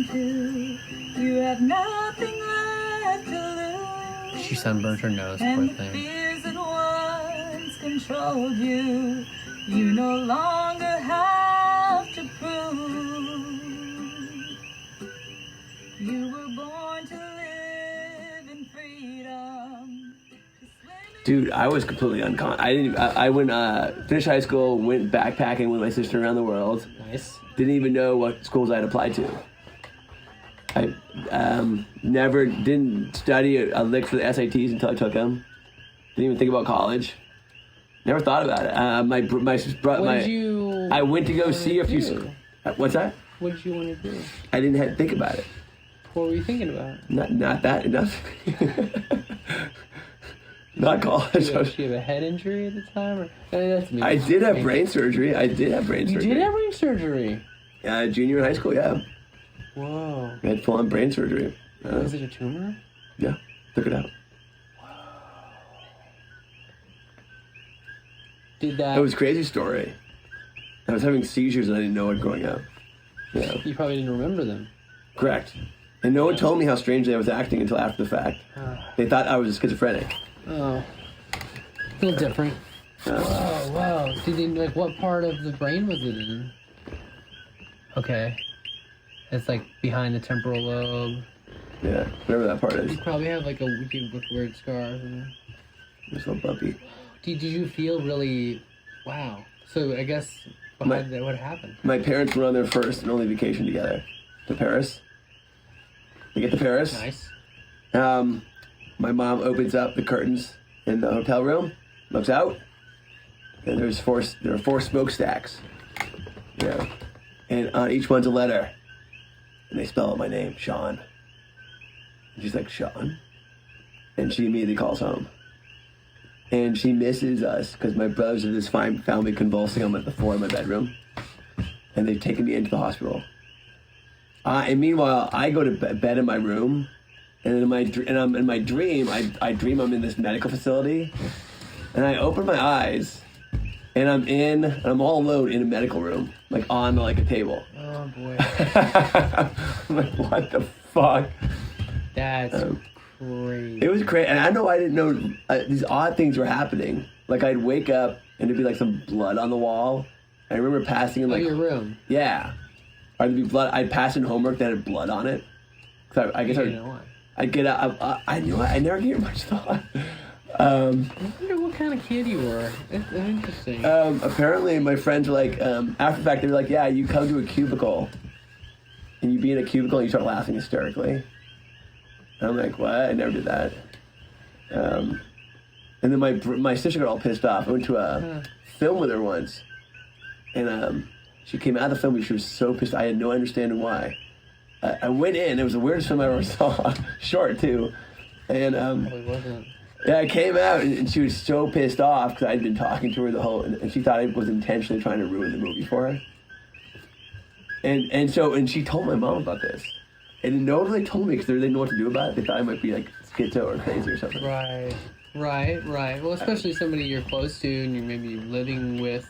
to. You have nothing left to lose. She sunburned her nose, poor And the thing. fears that once controlled you, you no longer have to prove. You were born to live in freedom. Dude, I was completely unconscious. I went, finished high school, went backpacking with my sister around the world. Nice. Didn't even know what schools I'd applied to. I didn't study a lick for the SATs until I took them. Didn't even think about college. Never thought about it. I went to go see a few. What's that? What did you want to do? I didn't have to think about it. What were you thinking about? Not that enough. Not college. Did you have a head injury at the time? Or, that's me. I did have brain surgery. You did have brain surgery? Junior in high school, yeah. Whoa. I had full-on brain surgery. Was it a tumor? Yeah, took it out. Did that... It was a crazy story. I was having seizures and I didn't know it growing up. Yeah. You probably didn't remember them. Correct. And no one told me how strangely I was acting until after the fact. They thought I was schizophrenic. Oh. A little different. Wow. Did they, like, what part of the brain was it in? Okay. It's like behind the temporal lobe. Yeah, whatever that part is. You probably have like a weird scars. It's so bumpy. Did you feel really... Wow. So I guess behind that, what happened? My parents were on their first and only vacation together. To Paris. They get to Paris. Nice. My mom opens up the curtains in the hotel room, looks out, and there are 4 smokestacks. Yeah. And on each one's a letter. And they spell out my name, Sean. And she's like, Sean? And she immediately calls home. And she misses us because my brothers have just found me convulsing on the floor of my bedroom. And they've taken me into the hospital. And meanwhile, I go to bed in my room. And in my dream, I dream I'm in this medical facility. And I open my eyes. And I'm all alone in a medical room. Like on like a table. Oh boy. I'm like, what the fuck? That's crazy. It was crazy. And I didn't know these odd things were happening. Like I'd wake up and there'd be like some blood on the wall. I remember passing in like... your room? Yeah. Or there'd be blood. I'd pass in homework that had blood on it. Cause I guess I'd get out. I never gave it much thought. I wonder what kind of kid you were. It's interesting. Apparently my friends were like, after the fact, they were like, yeah, you come to a cubicle and you be in a cubicle and you start laughing hysterically. And I'm like, what? I never did that. And then my sister got all pissed off. I went to a film with her once. And she came out of the film and she was so pissed. I had no understanding why. I went in. It was the weirdest film I ever saw. Short, too. And Probably wasn't. yeah, I came out and she was so pissed off because I'd been talking to her the whole, and she thought I was intentionally trying to ruin the movie for her. And she told my mom about this, and no one really told me because they didn't know what to do about it. They thought I might be like schizo or crazy or something. Right. Well, especially somebody you're close to and you're maybe living with.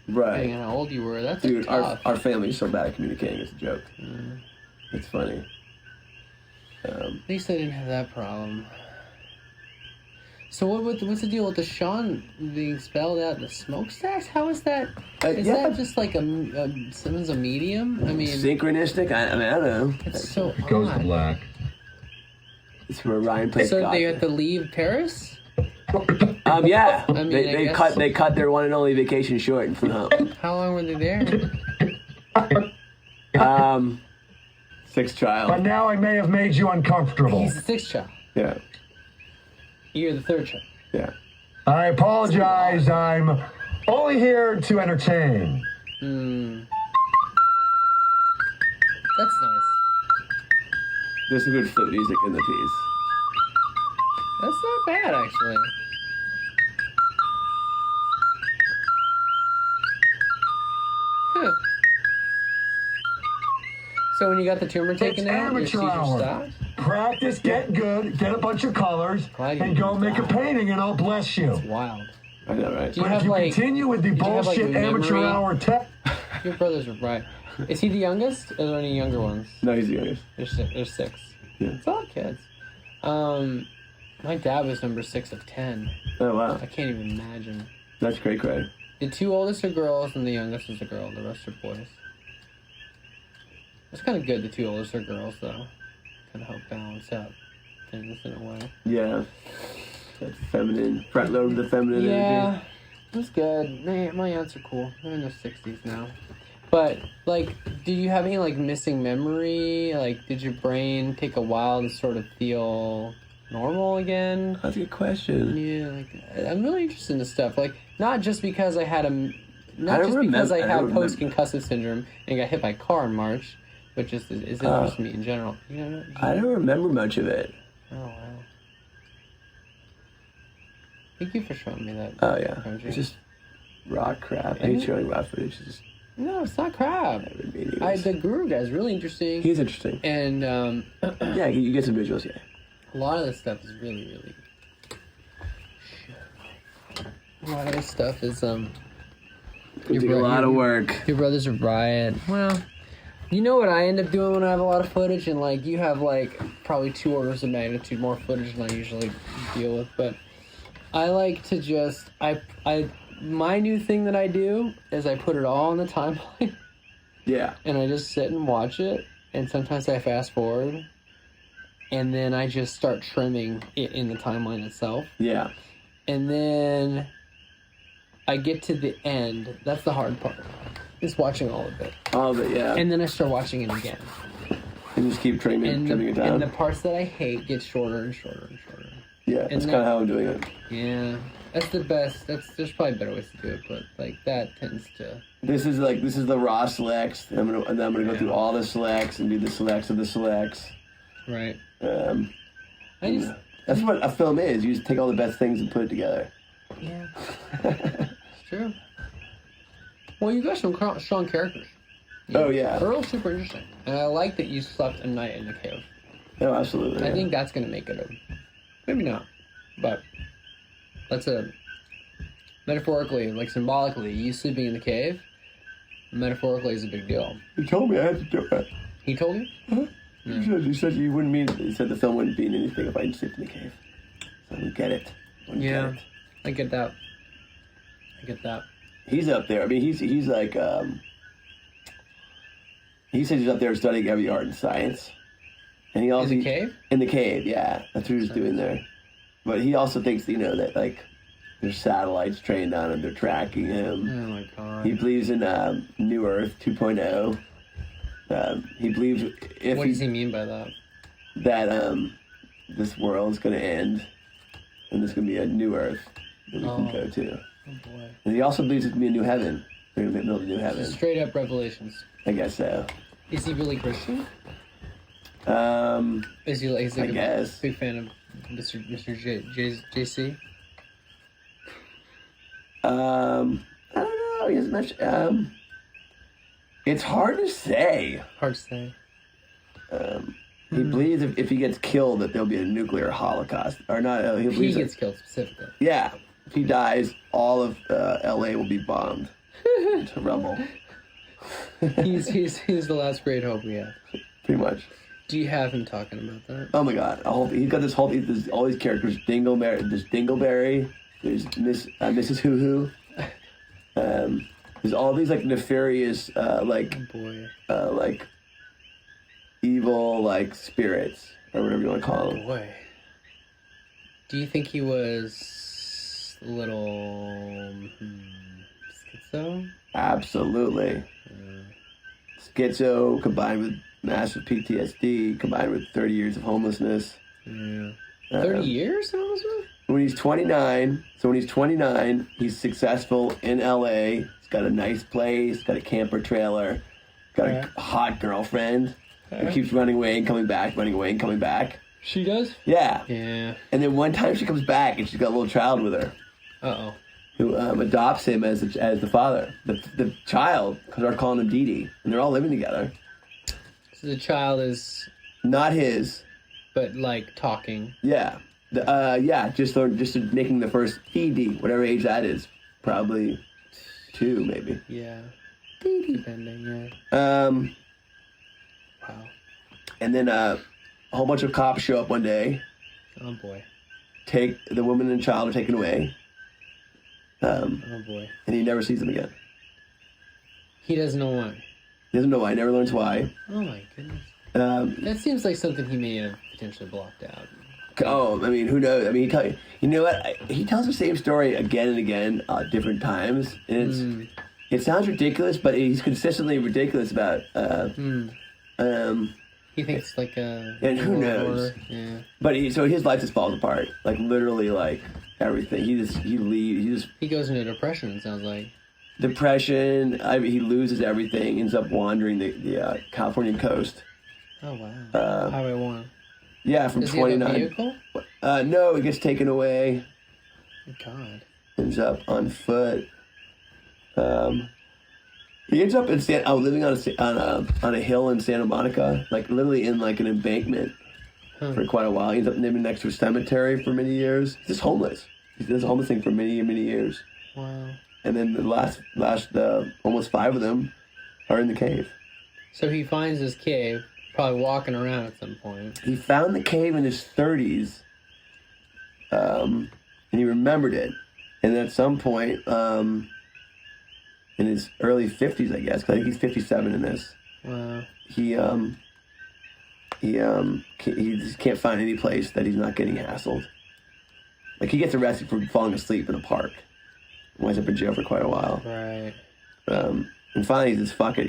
Right. Depending on how old you were, that's dude. tough. Our family is so bad at communicating. It's a joke. It's funny. At least I didn't have that problem. So what's the deal with the Sean being spelled out in the smokestacks? How is that? Is that just like someone's a medium? I mean, synchronistic. I don't know. It's so odd. Goes black. It's where Ryan plays. So they have to leave Paris? Yeah. I mean, they cut their one and only vacation short and flew home. How long were they there? 6th child. But now I may have made you uncomfortable. He's the 6th child. Yeah. You're the 3rd child. Yeah. I apologize. I'm only here to entertain. That's nice. There's some good flute music in the piece. That's not bad, actually. Huh. So when you got the tumor taken out, your seizure stopped? Practice, get good, get a bunch of colors, and go make a painting, and I'll bless you. It's wild. I know, right? But if you continue with the bullshit amateur hour tech... Your brothers are right. Is he the youngest? Are there any younger ones? No, he's the youngest. There's 6. Yeah. It's all kids. My dad was number 6 of 10. Oh, wow. I can't even imagine. That's great. The 2 oldest are girls and the youngest is a girl. The rest are boys. It's kind of good the 2 oldest are girls, though. Kind of help balance out things in a way. Yeah. That feminine, front load of the feminine energy. Yeah, it's good. My aunts are cool. They're in their 60s now. But, like, do you have any, like, missing memory? Like, did your brain take a while to sort of feel normal again? That's a good question. Yeah, like, I'm really interested in this stuff. Like, not just because I had post-concussive syndrome and got hit by a car in March, which is interesting to me in general. You know, I don't remember much of it. Oh, wow. Thank you for showing me that. Oh, yeah. Krunchi. It's just raw crap. I hate showing raw footage. It's just... No, it's not crap. The Guru guy's really interesting. He's interesting. And, yeah, you get some visuals, yeah. A lot of this stuff is really... A lot of this stuff is, a lot of work. Your brother's a riot. Well, you know what I end up doing when I have a lot of footage? And, like, you have, like, probably 2 orders of magnitude more footage than I usually deal with. But I like to just... My new thing that I do is I put it all on the timeline. Yeah. And I just sit and watch it. And sometimes I fast forward. And then I just start trimming it in the timeline itself. Yeah. And then I get to the end. That's the hard part. Is watching all of it. All of it, yeah. And then I start watching it again. And just keep trimming it down. And the parts that I hate get shorter and shorter and shorter. Yeah, that's kind of how I'm doing it. Yeah. That's the best. There's probably better ways to do it, but like that tends to. This is the raw selects. And then I'm gonna go through all the selects and do the selects of the selects. Right. That's what a film is. You just take all the best things and put it together. Yeah. It's true. Well, you got some strong characters. Oh yeah. Earl's super interesting, and I like that you slept a night in the cave. Oh, absolutely. I think that's gonna make it maybe not, but. That's metaphorically, like symbolically, you sleeping in the cave, metaphorically is a big deal. He told me I had to do it. He told you? Uh-huh. Yeah. He said you wouldn't mean. He said the film wouldn't mean anything if I didn't sleep in the cave. So I don't get it. I get that. He's up there. I mean, he's like he says he's up there studying every art and science, and he also in the cave. In the cave, yeah, that's what he's doing there. But he also thinks, that, like, there's satellites trained on him. They're tracking him. Oh, my God. He believes in New Earth 2.0. He believes What does he mean by that? That this world's going to end, and there's going to be a new Earth that we can go to. Oh, boy. And he also believes there's going to be a new heaven. They're going to build a new heaven. Straight up revelations. I guess so. Is he really Christian? Is he like I guess. Big fan of Mr. JC? I don't know. He hasn't mentioned. It's hard to say. He believes if he gets killed that there'll be a nuclear holocaust. Or not. He gets killed specifically. Yeah. If he dies, all of L.A. will be bombed to rubble. He's the last great hope we have. Pretty much. Do you have him talking about that? Oh my God! He's got there's all these characters. There's Dingleberry. There's Mrs. Hoo Hoo. There's all these like nefarious, like evil like spirits or whatever you want to call them. Boy. Do you think he was a little schizo? Absolutely. Schizo combined with massive PTSD combined with 30 years of homelessness. Yeah. 30 years of homelessness? When he's 29, he's successful in LA. He's got a nice place, got a camper trailer, got a hot girlfriend. He keeps running away and coming back. She does? Yeah. Yeah. And then one time she comes back and she's got a little child with her. Uh-oh. Who adopts him as the father. The child, because they're calling him Dee Dee. And they're all living together. So the child is... Not his. But, like, talking. Yeah. Just making the first ED, whatever age that is. Probably 2, maybe. Yeah. Depending, yeah. Wow. And then a whole bunch of cops show up one day. Oh boy. Take the woman and child are taken away. Oh boy. And he never sees them again. He doesn't know why. He doesn't know why. He never learns why. Oh my goodness. That seems like something he may have potentially blocked out. Oh, I mean, who knows? I mean, you know what? He tells the same story again and again at different times, and it sounds ridiculous, but he's consistently ridiculous about. He thinks like a. And who knows? Order. Yeah. But so his life just falls apart, like literally, like everything. He leaves. He goes into depression. It sounds like. Depression. He loses everything. Ends up wandering the Californian coast. Oh wow. Highway 1. Yeah, from Does 29. He have a vehicle? No, it gets taken away. God. Ends up on foot. He ends up living on a hill in Santa Monica, like literally in like an embankment for quite a while. He ends up living next to a cemetery for many years. He's just homeless. He does a homeless thing for many years. Wow. And then the last almost 5 of them are in the cave. So he finds this cave, probably walking around at some point. He found the cave in his 30s, and he remembered it. And at some point, in his early 50s, I guess, 'cause I think he's 57 in this. Wow. He just can't find any place that he's not getting hassled. Like he gets arrested for falling asleep in a park. Winds up in jail for quite a while. Right. And finally, he just fuck it.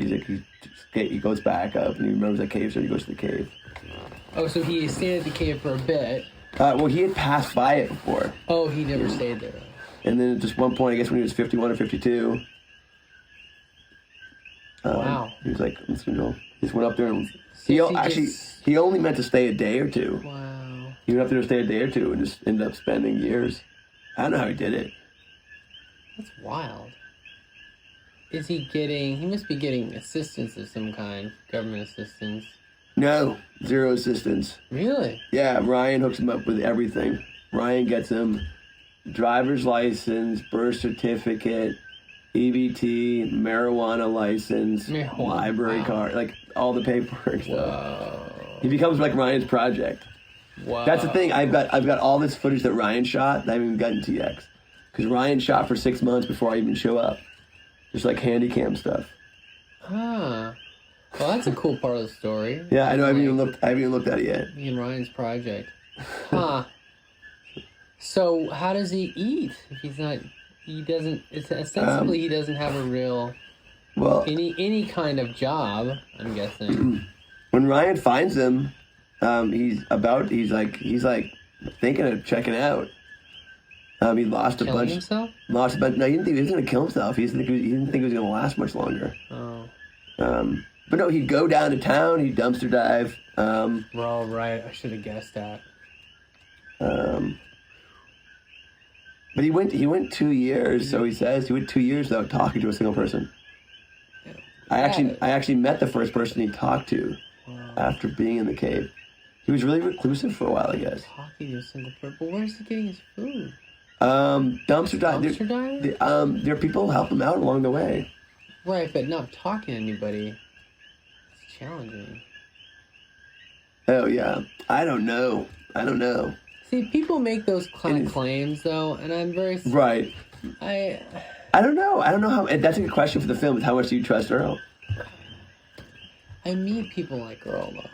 He goes back up and he remembers that cave, so he goes to the cave. Oh, so he stayed at the cave for a bit. Well, he had passed by it before. Oh, he never stayed there. And then at just one point, I guess when he was 51 or 52. Wow. He was like, he just went up there and he only meant to stay a day or two. Wow. He went up there to stay a day or two and just ended up spending years. I don't know how he did it. That's wild. Is he must be getting assistance of some kind, government assistance. No, 0 assistance. Really? Yeah, Ryan hooks him up with everything. Ryan gets him driver's license, birth certificate, EBT, marijuana license, library card, like all the paperwork stuff. He becomes like Ryan's project. Wow. That's the thing. I've got all this footage that Ryan shot that I haven't even gotten to yet. Because Ryan shot for 6 months before I even show up. Just like handy cam stuff. Huh. Well, that's a cool part of the story. Yeah, I know. I haven't even looked at it yet. Me and Ryan's project. Huh. So how does he eat if he's not? He doesn't. It's ostensibly he doesn't have a real. Well, any kind of job. I'm guessing. When Ryan finds him, he's like thinking of checking out. He lost a bunch. Himself? Lost a bunch. No, he didn't think he was going to kill himself. He didn't think he was going to last much longer. Oh. But no, he'd go down to town. He'd dumpster dive. Well, right. I should have guessed that. But he went 2 years. So he says he went 2 years without talking to a single person. Yeah. I actually met the first person he talked to after being in the cave. He was really reclusive for a while, I guess. Talking to a single person. But where's he getting his food? Dumpster dive. Dumpster dive? There are people who help him out along the way. Right, but not talking to anybody. It's challenging. Oh yeah, I don't know. See, people make those kind of claims though, and I'm very right. I don't know. I don't know how. That's a good question for the film. Is how much do you trust Earl? I meet people like Earl though.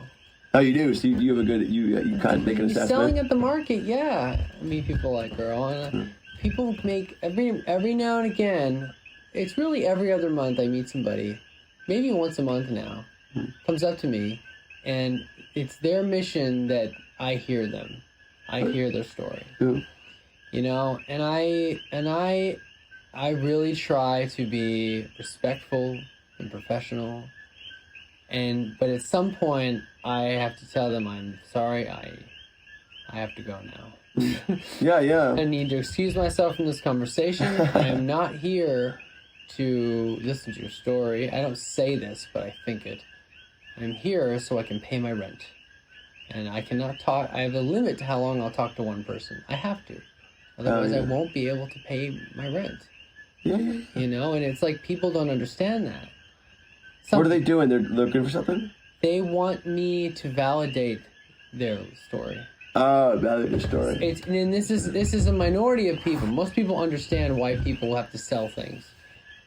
Oh, you do. So you have a good. You kind of make an assessment. Selling at the market, yeah. I meet people like Earl, and people make every now and again. It's really every other month I meet somebody, maybe once a month now, comes up to me, and it's their mission that I hear them. I hear their story. You know, and I really try to be respectful and professional. But at some point I have to tell them I'm sorry, I have to go now. Yeah. I need to excuse myself from this conversation. I am not here to listen to your story. I don't say this, but I think it. I'm here so I can pay my rent. And I cannot talk. I have a limit to how long I'll talk to one person. I have to. Otherwise, I won't be able to pay my rent. Yeah. You know, and it's like people don't understand that. What are they doing? They're looking for something? They want me to validate their story. Oh, validate the story. And this is a minority of people. Most people understand why people have to sell things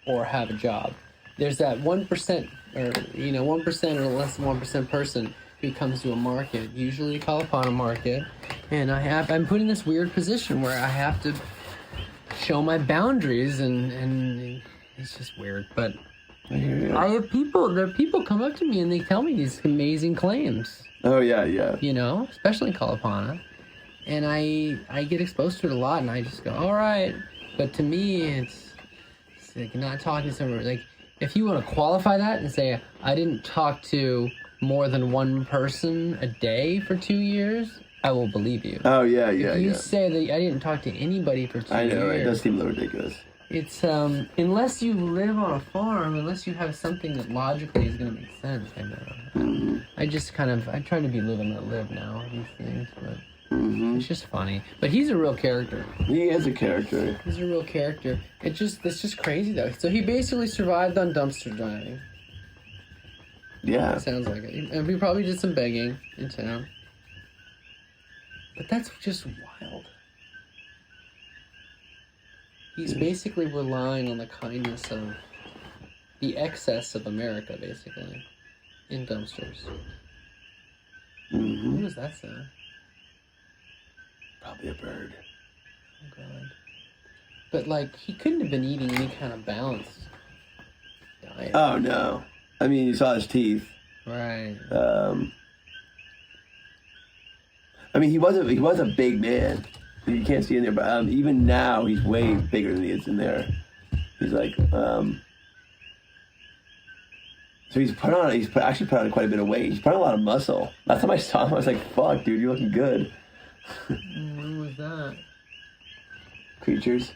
or have a job. There's that 1% or 1% or less than 1% person who comes to a market, usually a Kalapana market, and I'm put in this weird position where I have to show my boundaries, and it's just weird. But I have people come up to me and they tell me these amazing claims. Oh yeah. Especially in Kalapana, and I get exposed to it a lot, and I just go, all right. But to me, it's like not talking to someone. Like, if you want to qualify that and say I didn't talk to more than one person a day for 2 years, I will believe you. Oh yeah. If you say that I didn't talk to anybody for 2 years, I know, right? It does seem a little ridiculous. It's unless you live on a farm, unless you have something that logically is going to make sense. I know. Mm-hmm. I try to be live and let live now. These things, but it's just funny. But he's a real character. He is a character. He's a real character. It's just crazy though. So he basically survived on dumpster diving. Yeah. It sounds like it. And we probably did some begging in town. But that's just wild. He's basically relying on the kindness of the excess of America, basically, in dumpsters. Mm-hmm. What does that sound? Probably a bird. Oh, God. But, like, he couldn't have been eating any kind of balanced diet. Oh, no. I mean, you saw his teeth. Right. I mean, he was a big man. You can't see in there, but even now he's way bigger than he is in there. He's like, so he's actually put on quite a bit of weight. He's put on a lot of muscle. Last time I saw him, I was like, fuck, dude, you're looking good. When was that? Creatures.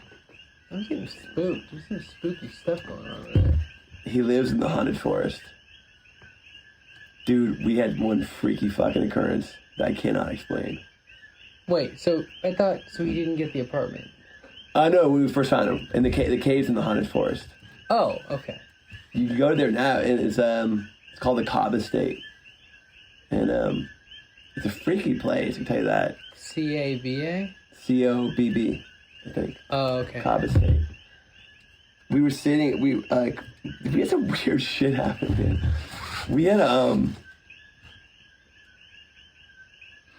I'm getting spooked. There's some spooky stuff going on over there. He lives in the haunted forest. Dude, we had one freaky fucking occurrence that I cannot explain. Wait, so I thought he didn't get the apartment. No, when we first found him. In the cave's in the haunted forest. Oh, okay. You can go there now, and it's called the Cobb Estate. And it's a freaky place, I can tell you that. CABA? COBB, I think. Oh, okay. Cobb Estate. We were sitting, we had some weird shit happen, man.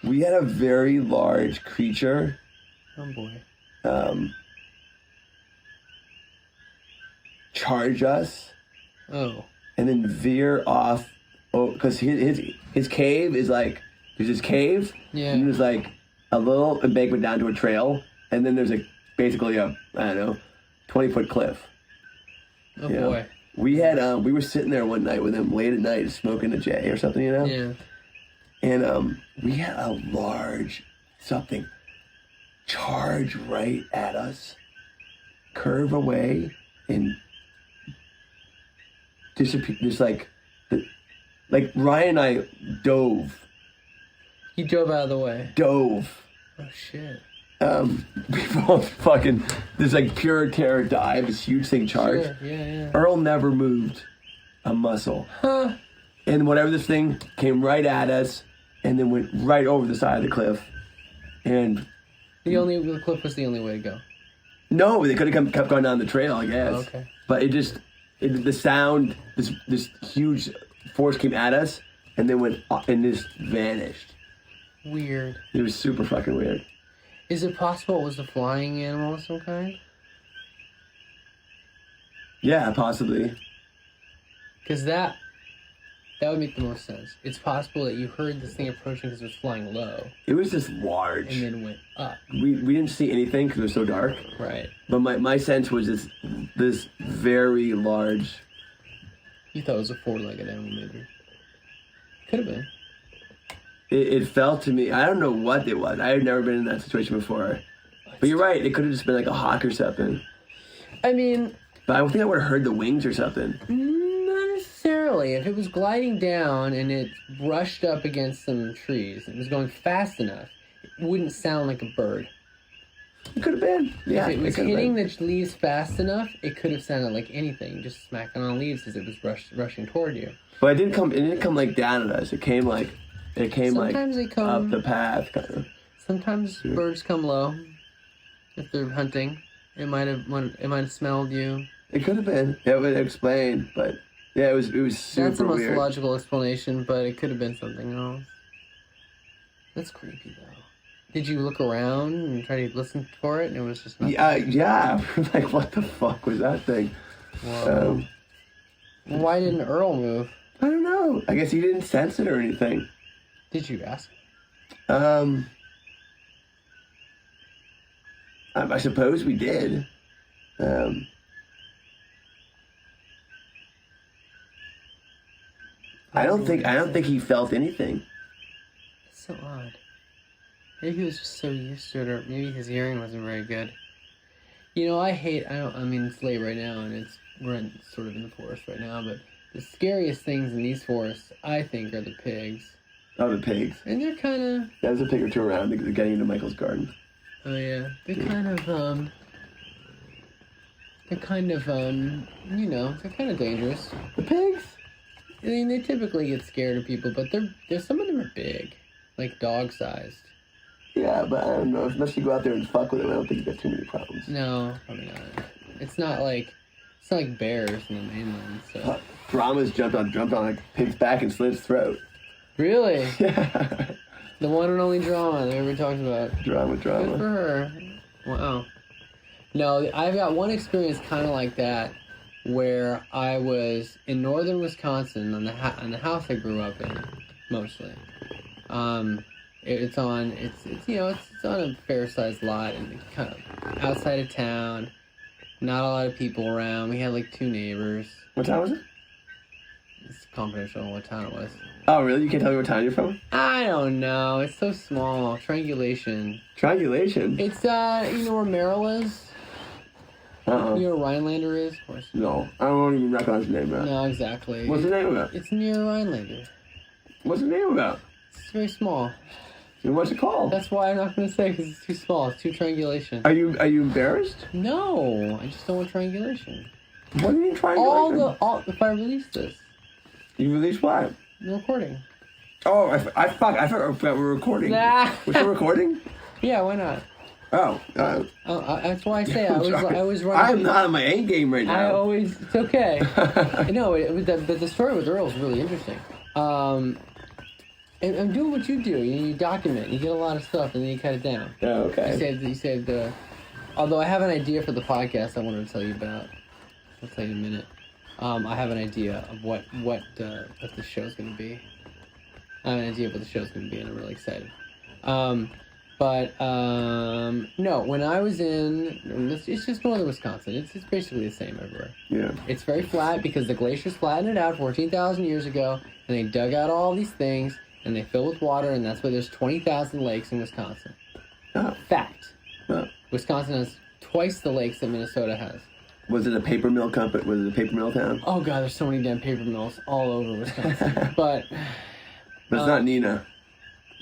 We had a very large creature. Oh boy. Charge us. Oh. And then veer off. Oh, because his cave is like, there's this cave. Yeah. And there's like a little embankment down to a trail. And then there's basically a, I don't know, 20-foot cliff. Oh boy. We were sitting there one night with him late at night smoking a J or something, you know? Yeah. And we had a large something charge right at us, curve away, and disappear. Just like Ryan and I dove. He drove out of the way. Dove. Oh shit. We both fucking this like pure terror dive, this huge thing charged. Sure. Yeah. Earl never moved a muscle. Huh. And whatever this thing came right at us, and then went right over the side of the cliff. And the cliff was the only way to go. no, they could have kept going down the trail, I guess. Oh, okay. But the sound, this huge force came at us, and then went and just vanished. Weird. It was super fucking weird. Is it possible it was a flying animal of some kind? Yeah, possibly. Because that would make the most sense. It's possible that you heard this thing approaching because it was flying low. It was just large. And then went up. We didn't see anything because it was so dark. Right. But my sense was this very large. You thought it was a four-legged animal, maybe. Could have been. It felt to me, I don't know what it was. I had never been in that situation before. But you're right, it could have just been like a hawk or something. I mean... But I don't think I would have heard the wings or something. Not necessarily. If it was gliding down and it brushed up against some trees, it was going fast enough, it wouldn't sound like a bird. It could have been. Yeah, if it was hitting the leaves fast enough, it could have sounded like anything, just smacking on leaves as it was rushing toward you. But it didn't come like down at us. It came Sometimes they come up the path, kind of. Sometimes birds come low if they're hunting. It might have smelled you. It could have been. It would explain, but yeah, it was super That's the most weird. logical explanation, but it could have been something else. That's creepy though. Did you look around and try to listen for it, and it was just nothing? Yeah. Like, what the fuck was that thing? Whoa. Why didn't Earl move? I don't know. I guess he didn't sense it or anything. Did you ask? I suppose we did. I don't think he felt anything. It's so odd. Maybe he was just so used to it, or maybe his hearing wasn't very good. You know, I mean, it's late right now, and we're sort of in the forest right now, but the scariest things in these forests, I think, are the pigs. Oh, the pigs. And they're kind of... There's a pig or two around. They're getting into Michael's garden. Oh, yeah. They're kind of, they're kind of dangerous. The pigs? I mean, they typically get scared of people, but some of them are big. Like dog-sized. Yeah, but I don't know. Unless you go out there and fuck with them, I don't think you got too many problems. No, probably not. It's not like bears in the mainland, so... Brahma's jumped on a pig's back and slit its throat. Really? Yeah. The one and only drama that everybody talks about. Drama. Good for her. Wow. No, I've got one experience kind of like that, where I was in northern Wisconsin on the house I grew up in, mostly. It's on a fair-sized lot and kind of outside of town. Not a lot of people around. We had like 2 neighbors. What town was it? It's confidential what town it was. Oh, really? You can't tell me what town you're from? I don't know. It's so small. Triangulation. Triangulation? It's, you know where Merrill is? Uh-uh. You know where Rhinelander is? Of course. No. I don't even recognize the name of that. No, exactly. What's the name of that? It's near Rhinelander. What's the name of that? It's very small. And what's it called? That's why I'm not going to say, because it's too small. It's too triangulation. Are you embarrassed? No, I just don't want triangulation. What do you mean triangulation? If I release this. You released what? The recording. Oh, I forgot we're recording. Nah. We're still recording? Yeah, why not? Oh. That's why I say I was running. I'm not on my A game right now. It's okay. No, but the story with Earl is really interesting. And I'm doing what you do. You document. You get a lot of stuff, and then you cut it down. Oh, okay. You said. Although I have an idea for the podcast, I wanted to tell you about. I'll tell you in a minute. I have an idea of what the show's going to be. I have an idea of what the show's going to be, and I'm really excited. No, when I was it's just northern Wisconsin. It's basically the same everywhere. Yeah. It's very flat because the glaciers flattened it out 14,000 years ago, and they dug out all these things, and they fill with water, and that's why there's 20,000 lakes in Wisconsin. Oh. Fact. Oh. Wisconsin has twice the lakes that Minnesota has. Was it a paper mill company? Was it a paper mill town? Oh god, there's so many damn paper mills all over Wisconsin. But it's not Nina.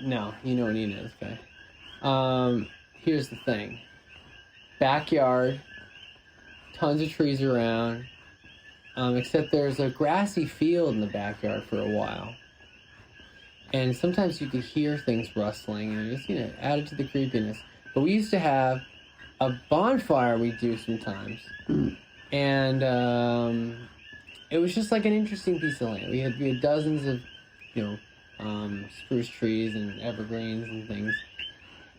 No, you know what Nina is, okay. Here's the thing. Backyard, tons of trees around, except there's a grassy field in the backyard for a while. And sometimes you could hear things rustling, and it just, added to the creepiness. But we used to have a bonfire we do sometimes. And it was just like an interesting piece of land. We had dozens of, spruce trees and evergreens and things.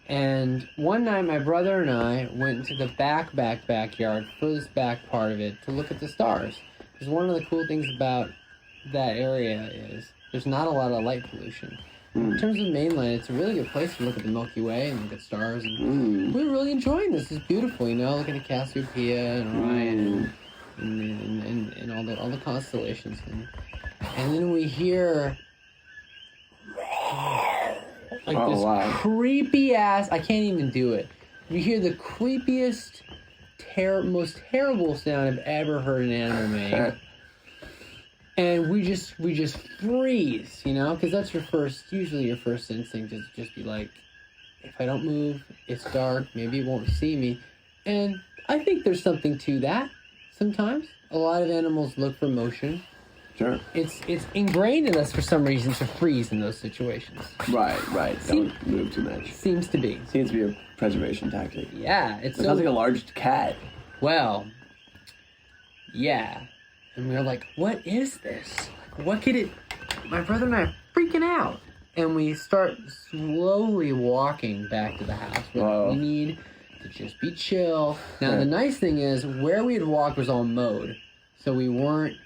And one night my brother and I went into the backyard, furthest back part of it, to look at the stars. Because one of the cool things about that area is there's not a lot of light pollution. In terms of mainland, it's a really good place to look at the Milky Way and look at stars. And we're really enjoying this. It's beautiful, look at the Cassiopeia and Orion and all the constellations. And then we hear creepy ass. I can't even do it. We hear the creepiest, most terrible sound I've ever heard an animal make. And we just freeze, because that's usually your first instinct is just be like, if I don't move, it's dark, maybe it won't see me. And I think there's something to that sometimes. A lot of animals look for motion. Sure. It's ingrained in us for some reason to freeze in those situations. Right. Don't move too much. Seems to be a preservation tactic. Yeah, It sounds like a large cat. Well, yeah. And we were like, what is this? Like, what could it... My brother and I are freaking out. And we start slowly walking back to the house. We're like, we need to just be chill. Now, the nice thing is, where we had walked was all mowed. So we weren't...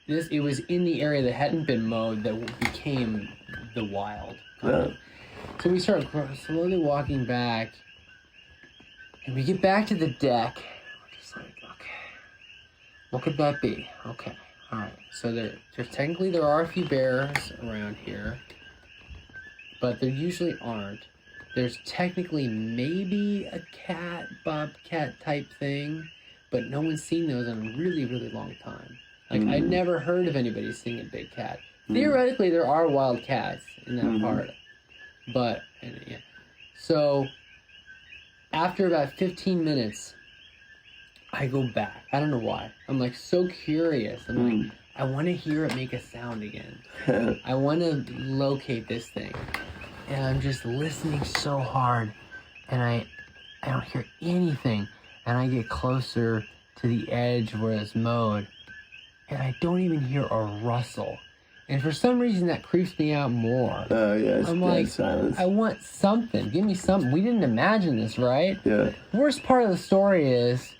It was in the area that hadn't been mowed that became the wild. Yeah. So we start slowly walking back. And we get back to the deck. We're just like, okay, what could that be? Okay, all right. So technically there are a few bears around here, but there usually aren't. There's technically maybe a cat, bobcat type thing, but no one's seen those in a really, really long time. Like, I never heard of anybody seeing a big cat. Theoretically, there are wild cats in that part, but yeah. So after about 15 minutes, I go back. I don't know why. I'm like so curious. I'm like, I want to hear it make a sound again. I want to locate this thing. And I'm just listening so hard. And I don't hear anything. And I get closer to the edge where it's mowed. And I don't even hear a rustle. And for some reason, that creeps me out more. Oh, yeah. I'm like, silence. I want something. Give me something. We didn't imagine this, right? Yeah. Worst part of the story is,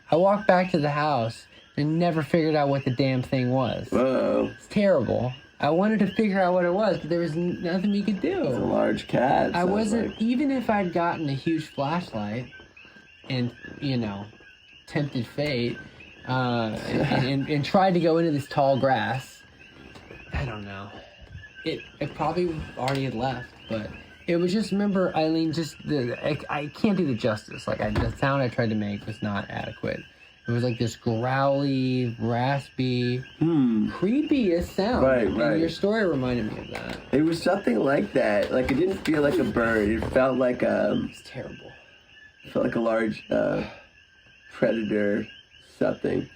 I walked back to the house and never figured out what the damn thing was. Whoa. It's terrible. I wanted to figure out what it was, but there was nothing we could do. It's a large cat. I wasn't, even if I'd gotten a huge flashlight and, tempted fate, and tried to go into this tall grass, I don't know. It probably already had left, but it was just, remember, Eileen, I can't do the justice. Like, the sound I tried to make was not adequate. It was like this growly, raspy, creepiest sound. Right. And your story reminded me of that. It was something like that. Like, it didn't feel like a bird. It felt like It's terrible. It felt like a large predator, something.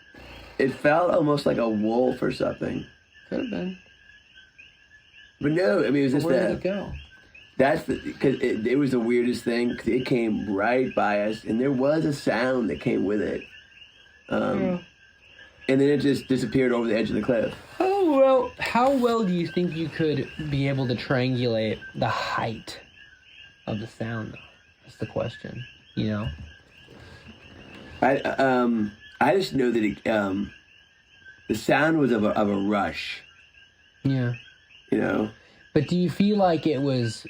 It felt almost like a wolf or something. Could have been. But no, I mean, it was just Where did it go? Because it was the weirdest thing, because it came right by us, and there was a sound that came with it. And then it just disappeared over the edge of the cliff. Oh, well, how well do you think you could be able to triangulate the height of the sound, though? That's the question, I just know that the sound was of a rush. Yeah. But do you feel like it was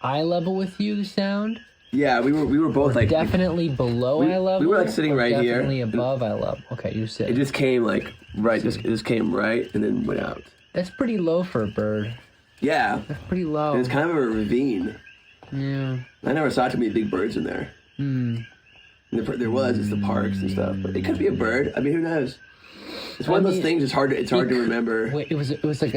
eye level with you, the sound? Yeah, we were both like definitely below eye level. We were like sitting right here. Definitely above eye level. Okay, you said it just came like right. It just came right and then went out. That's pretty low for a bird. Yeah, that's pretty low. And it's kind of a ravine. Yeah. I never saw too many big birds in there. There was just the parks and stuff, but it could be a bird. I mean, who knows? It's one of those things. It's hard to remember. Wait, it was like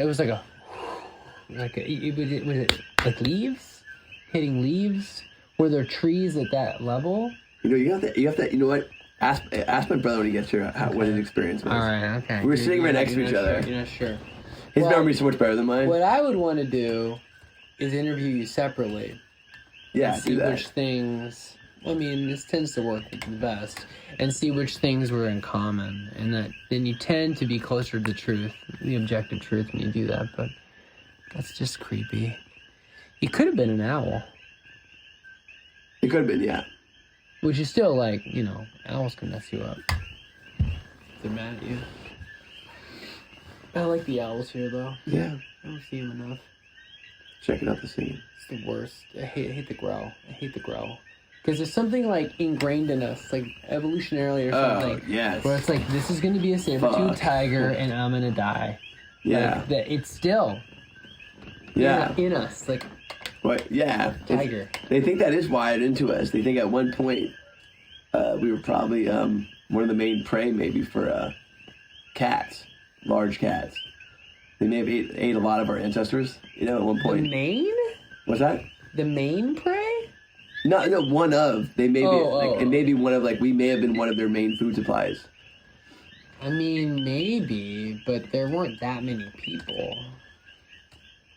leaves hitting leaves. Were there trees at that level? You have to. You know what? Ask my brother when he gets here what his experience was. All right. Okay. We were sitting right next to each other. You're not sure. His memory's so much better than mine. What I would want to do is interview you separately. Yeah, see which things. I mean, this tends to work the best, and see which things were in common, and that then you tend to be closer to the truth, the objective truth, when you do that. But that's just creepy. He could have been an owl. It could have been, yeah. Which is still like, owls can mess you up. They're mad at you. I like the owls here, though. Yeah. I don't see them enough. Checking out the scene. It's the worst. I hate the growl. Because there's something like ingrained in us, like evolutionarily or something. Oh, yes. Where it's like, this is going to be a saber-toothed tiger and I'm going to die. Yeah. Like, that it's still in us. Like, what? Yeah. Tiger. They think that is wired into us. They think at one point we were probably one of the main prey maybe for cats, large cats. They may have ate a lot of our ancestors, at one point. The main? What's that? The main prey? No, one of. They may be, Oh. it may be one of, like, we may have been one of their main food supplies. I mean, maybe, but there weren't that many people.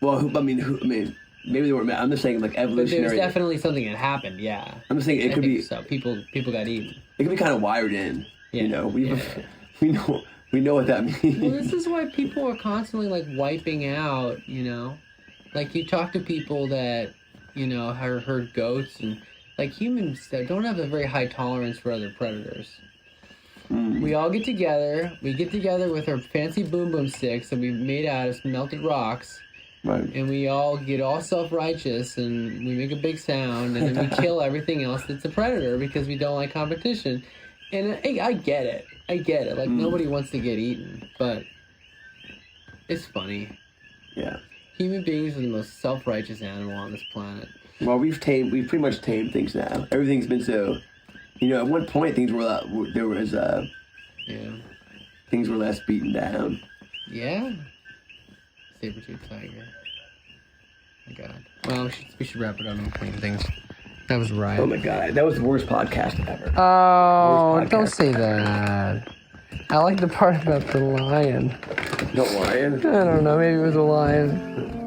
Well, maybe they weren't. I'm just saying, like, But evolutionary. there's definitely something that happened, yeah. I'm just saying it could be. So people got eaten. It could be kind of wired in. Yeah. You know, we know what that means. Well, this is why people are constantly, like, wiping out, you know? Like, you talk to people that, you know, herd goats, and, like, humans that don't have a very high tolerance for other predators. We all get together. We get together with our fancy boom boom sticks that we've made out of melted rocks. Right. And we all get all self-righteous, and we make a big sound, and then we kill everything else that's a predator because we don't like competition. And I get it. Like, nobody wants to get eaten, but it's funny. Yeah. Human beings are the most self-righteous animal on this planet. Well, we've pretty much tamed things now. Everything's been so, you know, at one point things were, things were less beaten down. Yeah. Saber-toothed tiger. My God. Well, we should wrap it up and clean things. That was right. Oh my God, that was the worst podcast ever. Oh, don't say that. I like the part about the lion. No lion? I don't know, maybe it was a lion.